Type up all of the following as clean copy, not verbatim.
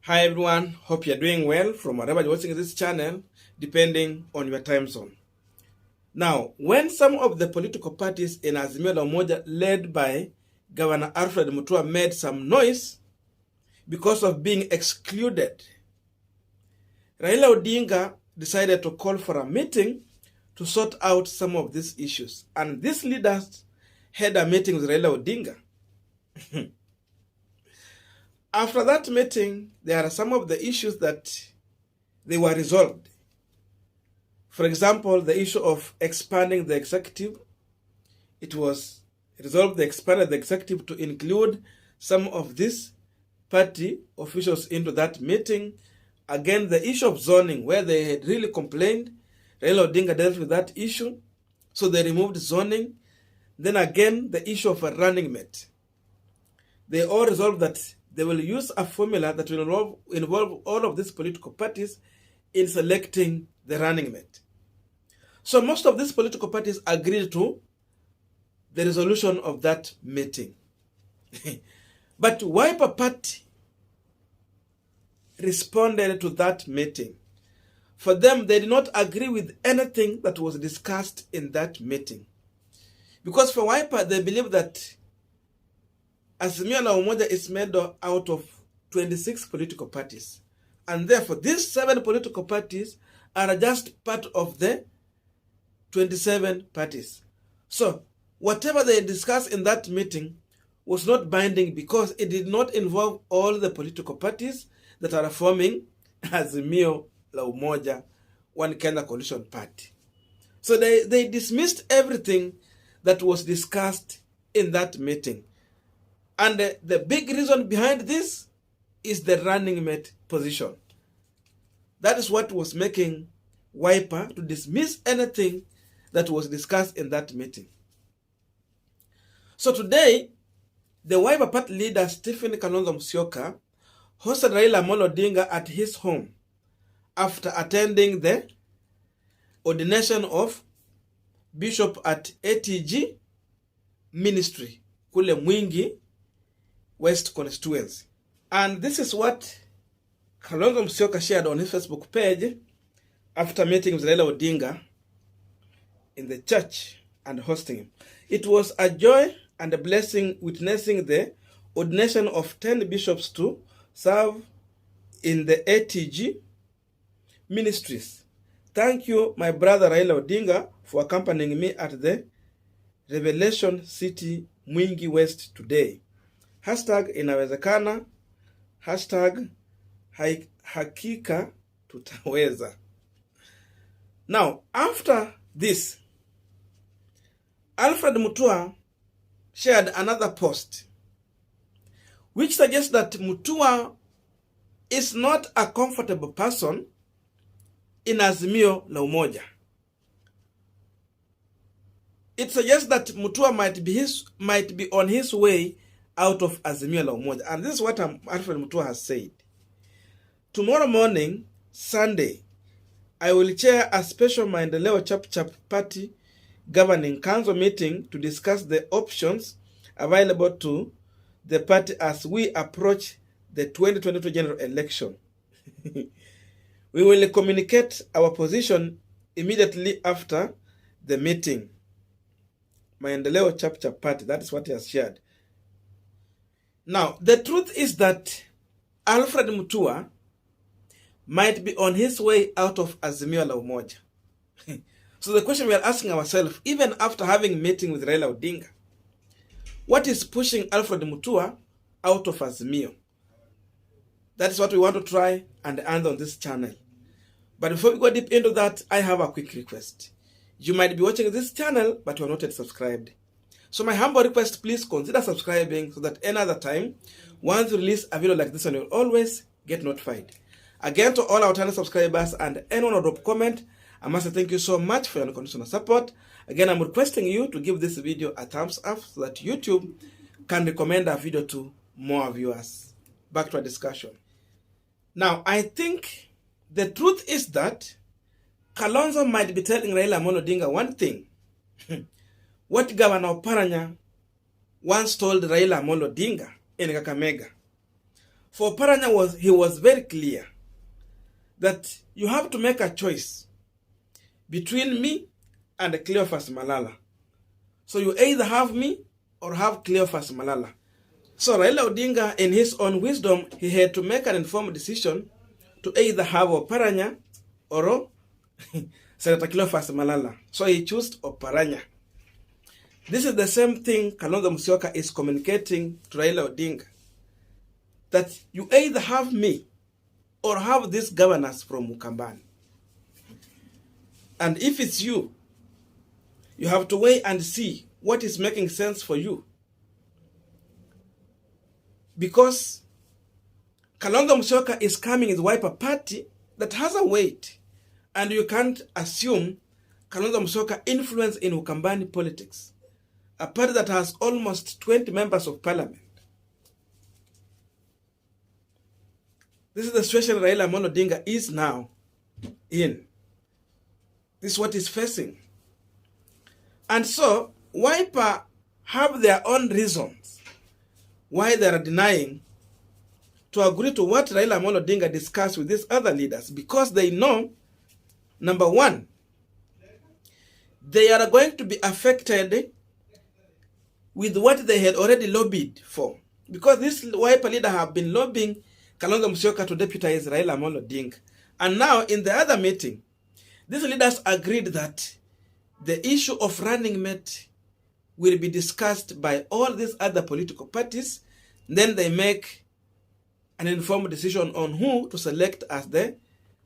Hi everyone, hope you're doing well from wherever you're watching this channel, depending on your time zone. Now, when some of the political parties in Azimio la Umoja led by Governor Alfred Mutua made some noise because of being excluded, Raila Odinga decided to call for a meeting to sort out some of these issues. And these leaders had a meeting with Raila Odinga. After that meeting, there are some of the issues that they were resolved. For example, the issue of expanding the executive. It was resolved, they expanded the executive to include some of these party officials into that meeting. Again, the issue of zoning, where they had really complained, Raila Odinga dealt with that issue, so they removed zoning. Then again, the issue of a running mate. They all resolved that they will use a formula that will involve all of these political parties in selecting the running mate. So most of these political parties agreed to the resolution of that meeting. But Wiper Party responded to that meeting. For them, they did not agree with anything that was discussed in that meeting. Because for Wiper, they believe that Azimio la Umoja is made out of 26 political parties. And therefore, these 7 political parties are just part of the 27 parties. So, whatever they discussed in that meeting was not binding because it did not involve all the political parties that are forming Azimio la Umoja, One Kenya Coalition Party. So they dismissed everything that was discussed in that meeting. And the big reason behind this is the running mate position. That is what was making Wiper to dismiss anything that was discussed in that meeting. So today, the Wiper Party leader Stephen Kalonzo Musyoka hosted Raila Amolo Odinga at his home after attending the ordination of Bishop at ATG Ministry, kule Mwingi West constituency. And this is what Kalonzo Musyoka shared on his Facebook page after meeting with Raila Odinga in the church and hosting him. It was a joy and a blessing witnessing the ordination of 10 bishops to serve in the ATG ministries. Thank you, my brother Raila Odinga, for accompanying me at the Revelation City Mwingi West today. #inawezekana, #hakika tutaweza. Now, after this, Alfred Mutua shared another post which suggests that Mutua is not a comfortable person in Azimio la Umoja. It suggests that Mutua might be on his way out of Azimio la Umoja. And this is what Alfred Mutua has said. Tomorrow morning, Sunday, I will chair a special Maendeleo Chap Party Governing Council meeting to discuss the options available to the party as we approach the 2022 general election. We will communicate our position immediately after the meeting. Maendeleo Chap Party, that is what he has shared. Now, the truth is that Alfred Mutua might be on his way out of Azimio la Umoja. So the question we are asking ourselves, even after having a meeting with Raila Odinga, what is pushing Alfred Mutua out of Azimio? That is what we want to try and answer on this channel. But before we go deep into that, I have a quick request. You might be watching this channel, but you are not yet subscribed. So my humble request, please consider subscribing so that any other time, once we release a video like this one, you'll always get notified. Again, to all our channel subscribers and anyone who drop comment, I must say thank you so much for your unconditional support. Again, I'm requesting you to give this video a thumbs up so that YouTube can recommend our video to more viewers. Back to our discussion. Now, I think the truth is that Kalonzo might be telling Raila Amolo Odinga one thing. What Governor Oparanya once told Raila Amolo Odinga in Kakamega. For Oparanya, he was very clear that you have to make a choice between me and Cleophas Malala. So you either have me or have Cleophas Malala. So Raila Odinga, in his own wisdom, he had to make an informed decision to either have Oparanya or Senator Cleophas Malala. So he chose Oparanya. This is the same thing Kalonzo Musyoka is communicating to Raila Odinga, that you either have me or have these governors from Ukambani. And if it's you, you have to wait and see what is making sense for you. Because Kalonzo Musyoka is coming with Wiper Party that has a weight, and you can't assume Kalonzo Musyoka influence in Ukambani politics, a party that has almost 20 members of parliament. This is the situation Raila Amolo Odinga is now in. This is what he's facing. And so, Wiper have their own reasons why they are denying to agree to what Raila Amolo Odinga discussed with these other leaders, because they know, number one, they are going to be affected with what they had already lobbied for. Because this Wiper leader have been lobbying Kalonzo Musyoka to deputize Raila Amolo Odinga. And now, in the other meeting, these leaders agreed that the issue of running mate will be discussed by all these other political parties. Then they make an informed decision on who to select as the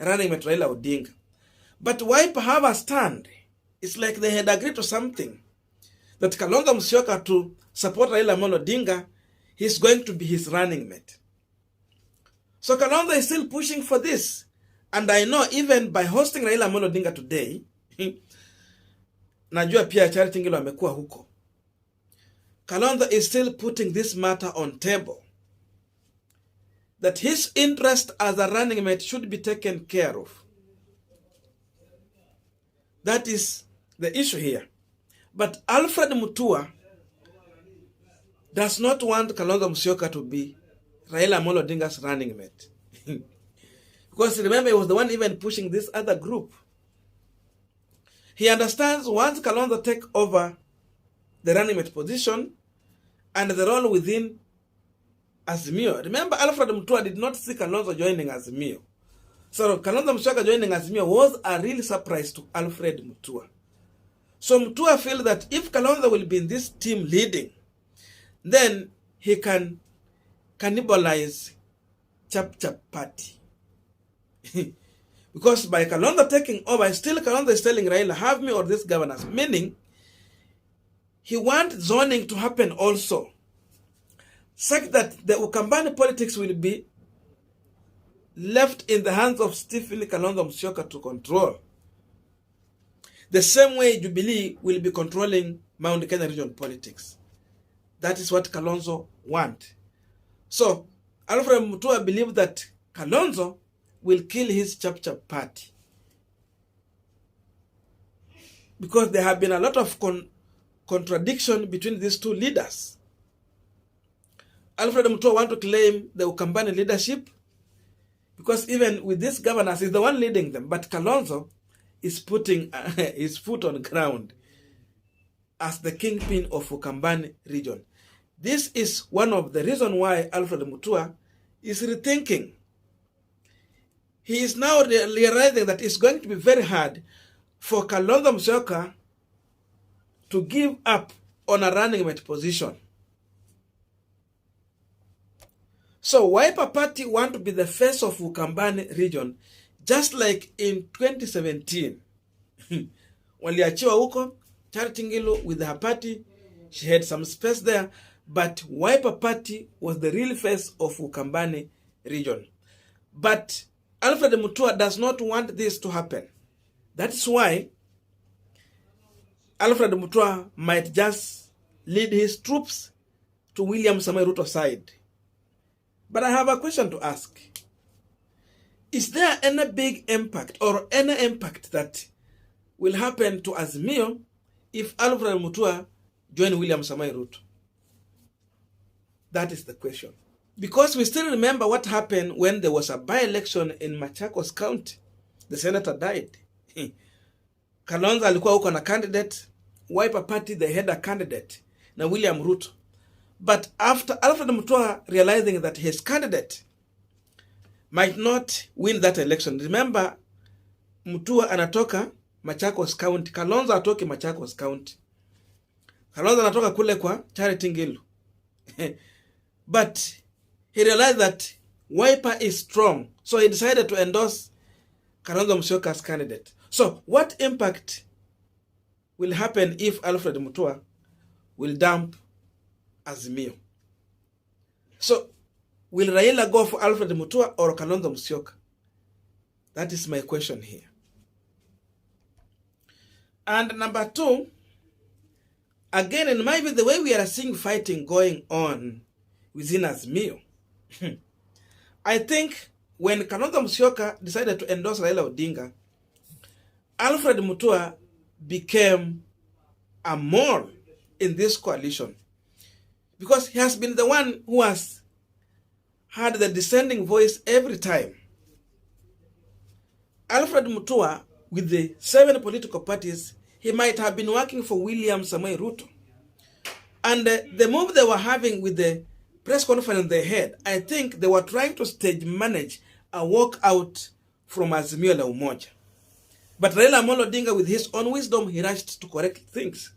running mate Raila Odinga. But Wiper have a stand. It's like they had agreed to something, that Kalonzo Musyoka to support Raila Amolo Odinga, he's going to be his running mate. So Kalonzo is still pushing for this. And I know even by hosting Raila Amolo Odinga today, najua pia Charity Ngilu amekuwa huko, Kalonzo is still putting this matter on table, that his interest as a running mate should be taken care of. That is the issue here. But Alfred Mutua does not want Kalonzo Musyoka to be Raila Amolo Odinga's running mate. Because remember, he was the one even pushing this other group. He understands once Kalonzo take over the running mate position and the role within Azimio. Remember, Alfred Mutua did not see Kalonzo joining Azimio. So Kalonzo Musyoka joining Azimio was a real surprise to Alfred Mutua. So Mutua feels that if Kalonzo will be in this team leading, then he can cannibalize Chap party. Because by Kalonzo taking over, still Kalonzo is telling Raila, have me or these governors. Meaning, he wants zoning to happen also, such that the Ukambani politics will be left in the hands of Stephen Kalonzo Musyoka to control. The same way Jubilee will be controlling Mount Kenya region politics. That is what Kalonzo wants. So, Alfred Mutua believes that Kalonzo will kill his Chap party, because there have been a lot of contradiction between these two leaders. Alfred Mutua wants to claim the Ukambani leadership, because even with these governors, he's the one leading them, but Kalonzo is putting his foot on the ground as the kingpin of Ukambani region. This is one of the reasons why Alfred Mutua is rethinking. He is now realizing that it's going to be very hard for Kalonzo Musyoka to give up on a running mate position. So Wiper Party want to be the face of Ukambani region, just like in 2017. Waliachiwa huko, Charity Ngilu with her party, she had some space there, but Wiper Party was the real face of Ukambani region. But Alfred Mutua does not want this to happen. That's why Alfred Mutua might just lead his troops to William Samoei Ruto's side. But I have a question to ask. Is there any big impact or any impact that will happen to Azimio if Alfred Mutua join William Samoei Ruto? That is the question. Because we still remember what happened when there was a by-election in Machakos County. The senator died. Kalonzo alikuwa huko na candidate. Wiper Party, they had a candidate. Na William Ruto. But after Alfred Mutua realizing that his candidate might not win that election. Remember, Mutua anatoka Machakos County. Kalonzo atoki Machakos County. Kalonzo anatoka kule kwa Charity Ngilu. But he realized that Wiper is strong. So he decided to endorse Kalonzo Musyoka as candidate. So what impact will happen if Alfred Mutua will dump Azimio? So will Raila go for Alfred Mutua or Kalonzo Musyoka? That is my question here. And number two, again, in my view, the way we are seeing fighting going on within Azimio, I think when Kalonzo Musyoka decided to endorse Raila Odinga, Alfred Mutua became a mole in this coalition because he has been the one who has had the dissenting voice every time. Alfred Mutua, with the 7 political parties, he might have been working for William Samoei Ruto. And the move they were having with the press conference they had, I think they were trying to stage manage a walkout from Azimio la Umoja. But Raila Amolo Odinga, with his own wisdom, he rushed to correct things.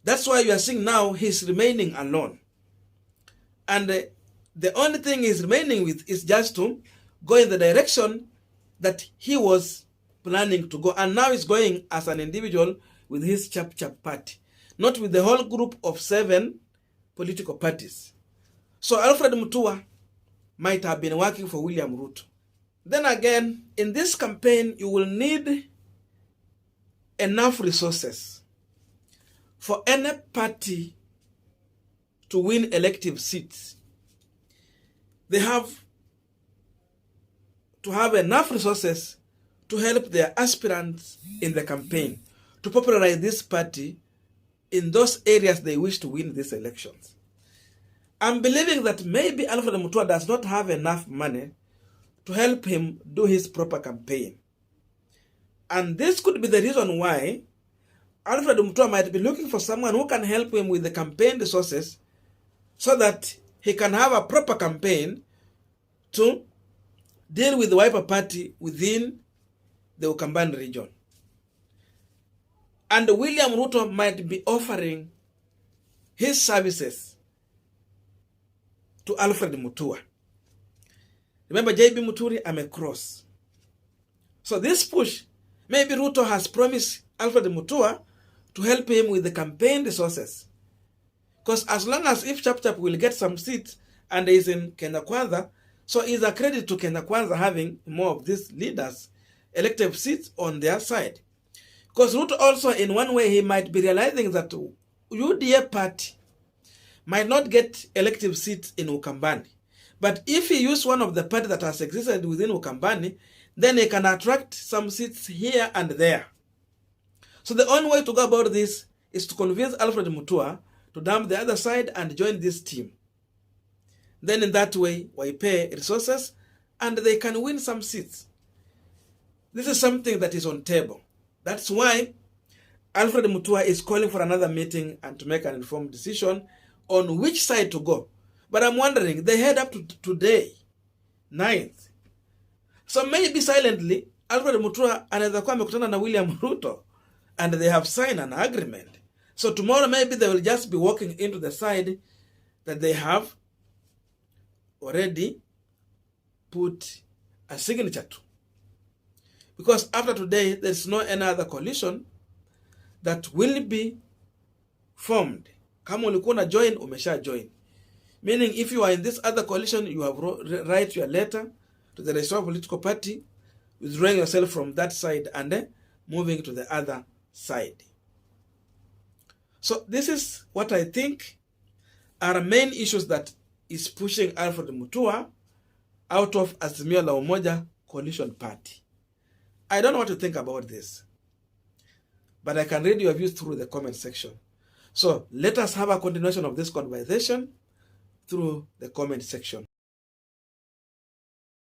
That's why you are seeing now he's remaining alone. And the only thing he's remaining with is just to go in the direction that he was planning to go. And now he's going as an individual with his Chap party, not with the whole group of 7 political parties. So Alfred Mutua might have been working for William Ruto. Then again, in this campaign, you will need enough resources for any party to win elective seats. They have to have enough resources to help their aspirants in the campaign, to popularize this party in those areas they wish to win these elections. I'm believing that maybe Alfred Mutua does not have enough money to help him do his proper campaign. And this could be the reason why Alfred Mutua might be looking for someone who can help him with the campaign resources so that he can have a proper campaign to deal with the Wiper Party within the Ukambani region. And William Ruto might be offering his services to Alfred Mutua. Remember, JB Muturi amecross. So this push, maybe Ruto has promised Alfred Mutua to help him with the campaign resources. Because as long as if Chap will get some seats and is in Kenya Kwanza, so it's a credit to Kenya Kwanza having more of these leaders, elective seats on their side. Because Ruto also, in one way, he might be realizing that UDA party might not get elective seats in Ukambani. But if he used one of the parties that has existed within Ukambani, then he can attract some seats here and there. So the only way to go about this is to convince Alfred Mutua to dump the other side and join this team. Then in that way, we pay resources and they can win some seats. This is something that is on table. That's why Alfred Mutua is calling for another meeting and to make an informed decision on which side to go. But I'm wondering, they head up to today, 9th. So maybe silently, Alfred Mutua anaweza kuwa amekutana na William Ruto and they have signed an agreement. So tomorrow maybe they will just be walking into the side that they have already put a signature to. Because after today, there's no any other coalition that will be formed. Kama ulikuwa na join, umesha join. Meaning, if you are in this other coalition, you have write your letter to the respective political party, withdrawing yourself from that side and then moving to the other side. So this is what I think are main issues that is pushing Alfred Mutua out of Azimio la Umoja coalition party. I don't know what to think about this, but I can read your views through the comment section. So let us have a continuation of this conversation. through the comment section.